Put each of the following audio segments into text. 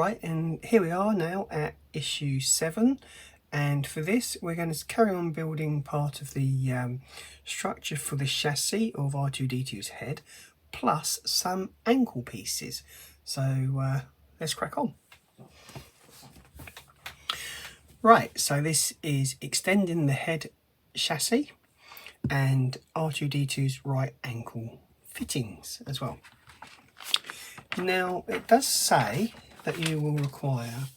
Right, and here we are now at issue 7, and for this we're going to carry on building part of the structure for the chassis of R2D2's head, plus some ankle pieces. So let's crack on. Right, so this is extending the head chassis and R2D2's right ankle fittings as well. Now it does say that you will require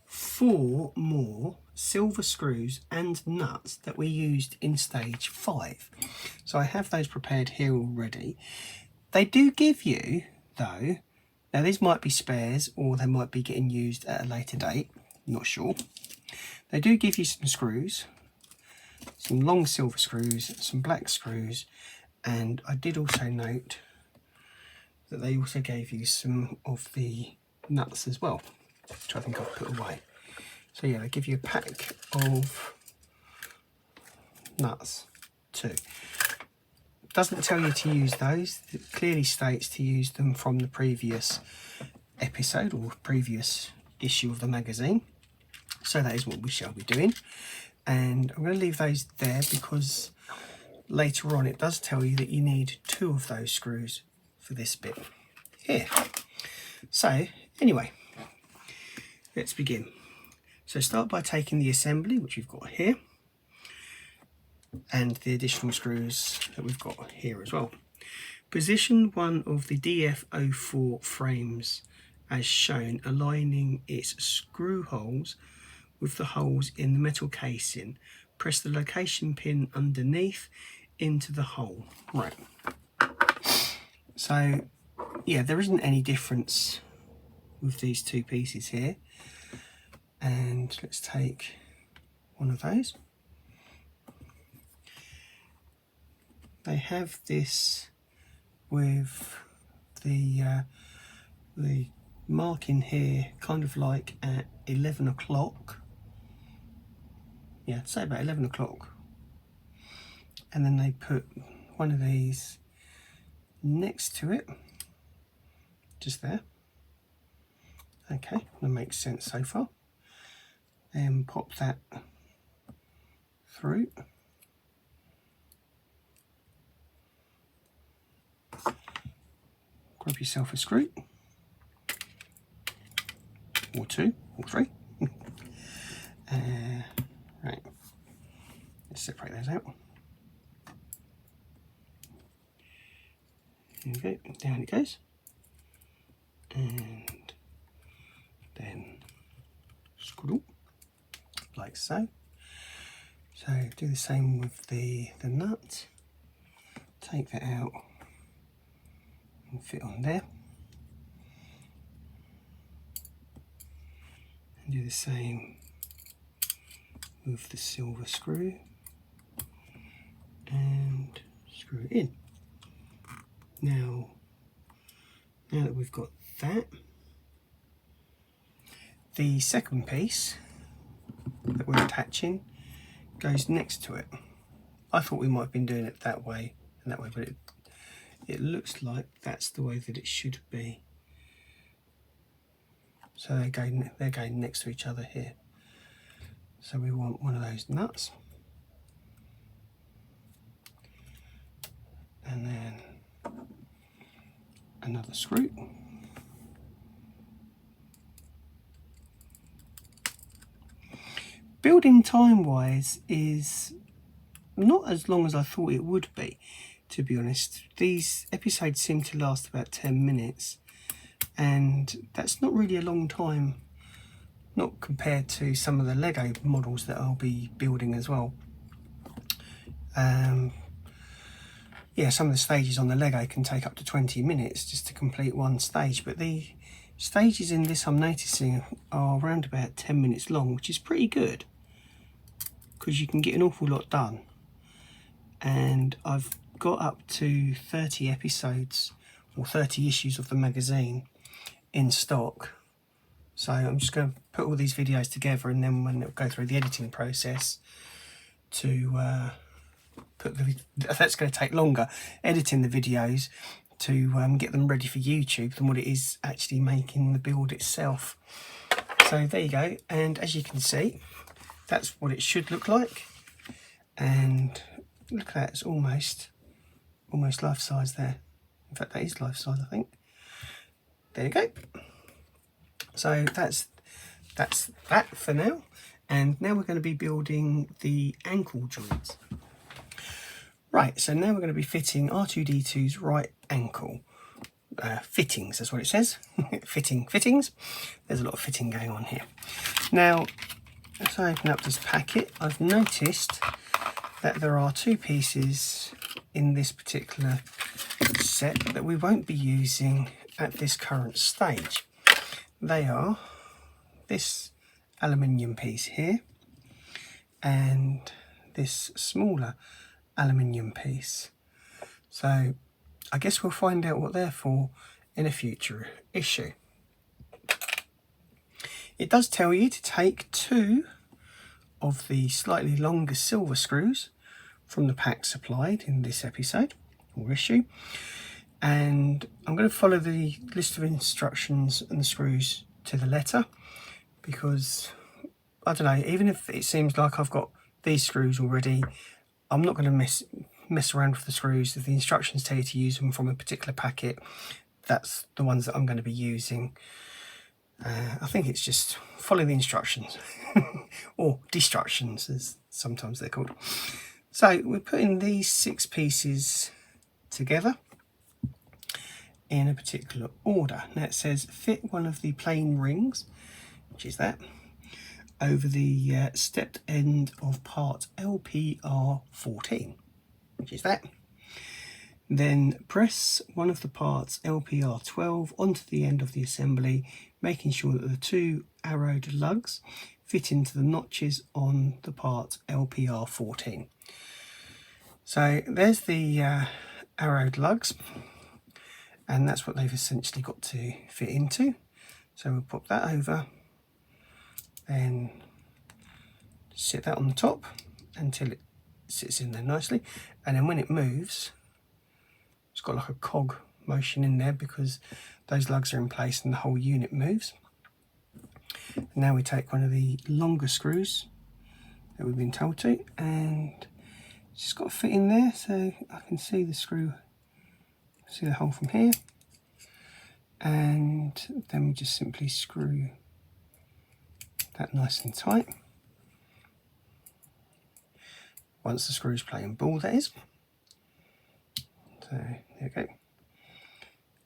4 more silver screws and nuts that we used in stage 5. So I have those prepared here already. They do give you, though, now these might be spares or they might be getting used at a later date, not sure. They do give you some screws, some long silver screws, some black screws, and I did also note that they also gave you some of the nuts as well, which I think I've put away. So yeah, they give you a pack of nuts too. Doesn't tell you to use those. It clearly states to use them from the previous episode or previous issue of the magazine. So that is what we shall be doing. And I'm going to leave those there because later on it does tell you that you need 2 of those screws for this bit here. So anyway, let's begin. So start by taking the assembly, which we've got here, and the additional screws that we've got here as well. Position one of the DF04 frames as shown, aligning its screw holes with the holes in the metal casing. Press the location pin underneath into the hole. Right. So yeah, there isn't any difference with these 2 pieces here. And let's take one of those. They have this with the marking here kind of like at 11 o'clock. Yeah, say about 11 o'clock. And then they put one of these next to it, just there. Okay, that makes sense so far. Then pop that through. Grab yourself a screw, or 2, or 3. Right, let's separate those out. There we go, down it goes. And then screw like so. So do the same with the nut. Take that out and fit on there. And do the same with the silver screw and screw it in. Now that we've got that, the second piece that we're attaching goes next to it. I thought we might have been doing it that way and that way, but it looks like that's the way that it should be. So they're going next to each other here. So we want one of those nuts, and then another screw. Building time wise is not as long as I thought it would be, to be honest. These episodes seem to last about 10 minutes, and that's not really a long time, not compared to some of the Lego models that I'll be building as well. Yeah, some of the stages on the Lego can take up to 20 minutes just to complete one stage, but the stages in this I'm noticing are around about 10 minutes long, which is pretty good because you can get an awful lot done. And I've got up to 30 episodes or 30 issues of the magazine in stock. So I'm just going to put all these videos together, and then when it'll go through the editing process to that's going to take longer, editing the videos to get them ready for YouTube than what it is actually making the build itself. So there you go, and as you can see, that's what it should look like. And look at that, it's almost life size there. In fact, that is life size, I think. There you go. So that's that for now. And now we're going to be building the ankle joints. Right, so now we're going to be fitting R2D2's right ankle. Fittings, that's what it says. Fittings. There's a lot of fitting going on here. Now, as I open up this packet, I've noticed that there are two pieces in this particular set that we won't be using at this current stage. They are this aluminium piece here and this smaller aluminium piece. So I guess we'll find out what they're for in a future issue. It does tell you to take 2 of the slightly longer silver screws from the pack supplied in this episode or issue, and I'm going to follow the list of instructions and the screws to the letter, because I don't know, even if it seems like I've got these screws already, I'm not going to mess around with the screws. If the instructions tell you to use them from a particular packet, that's the ones that I'm going to be using. I think it's just follow the instructions or destructions as sometimes they're called. So we're putting these 6 pieces together in a particular order. Now it says fit one of the plain rings, which is that, over the stepped end of part LPR14, which is that. Then press one of the parts LPR12 onto the end of the assembly, making sure that the 2 arrowed lugs fit into the notches on the part LPR14. So there's the arrowed lugs, and that's what they've essentially got to fit into. So we'll pop that over, then sit that on the top until it sits in there nicely, and then when it moves, it's got like a cog motion in there because those lugs are in place and the whole unit moves. Now we take one of the longer screws that we've been told to, and it's just got to fit in there so I can see the screw, see the hole from here, and then we just simply screw that nice and tight. Once the screws playing ball, that is. So there we go.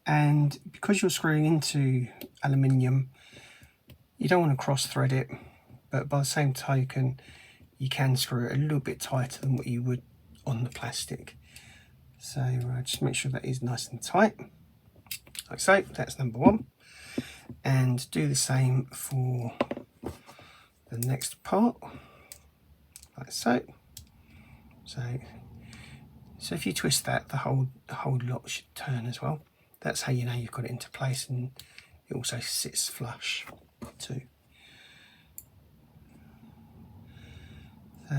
And because you're screwing into aluminium, you don't want to cross thread it, but by the same token you can screw it a little bit tighter than what you would on the plastic. So just make sure that is nice and tight, like so. That's number 1, and do the same for the next part, like so. So if you twist that, the whole lot should turn as well. That's how you know you've got it into place, and it also sits flush too. So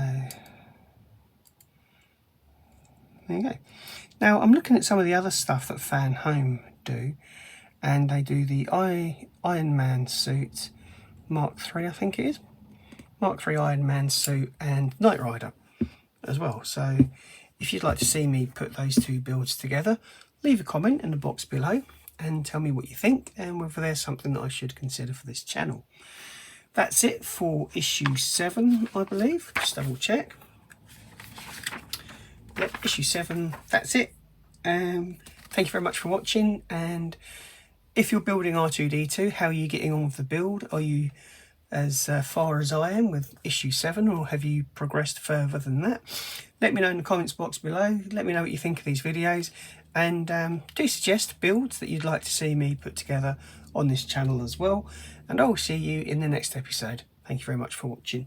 there you go. Now I'm looking at some of the other stuff that Fan Home do, and they do the Iron Man suit Mark III, I think it is. Mark III Iron Man suit and Knight Rider as well. So if you'd like to see me put those 2 builds together, leave a comment in the box below and tell me what you think and whether there's something that I should consider for this channel. That's it for issue 7, I believe. Just double check. Yep, issue 7, that's it. Thank you very much for watching, and if you're building R2D2, how are you getting on with the build? Are you as far as I am with issue 7, or have you progressed further than that? Let me know in the comments box below. Let me know what you think of these videos, and do suggest builds that you'd like to see me put together on this channel as well, and I'll see you in the next episode. Thank you very much for watching.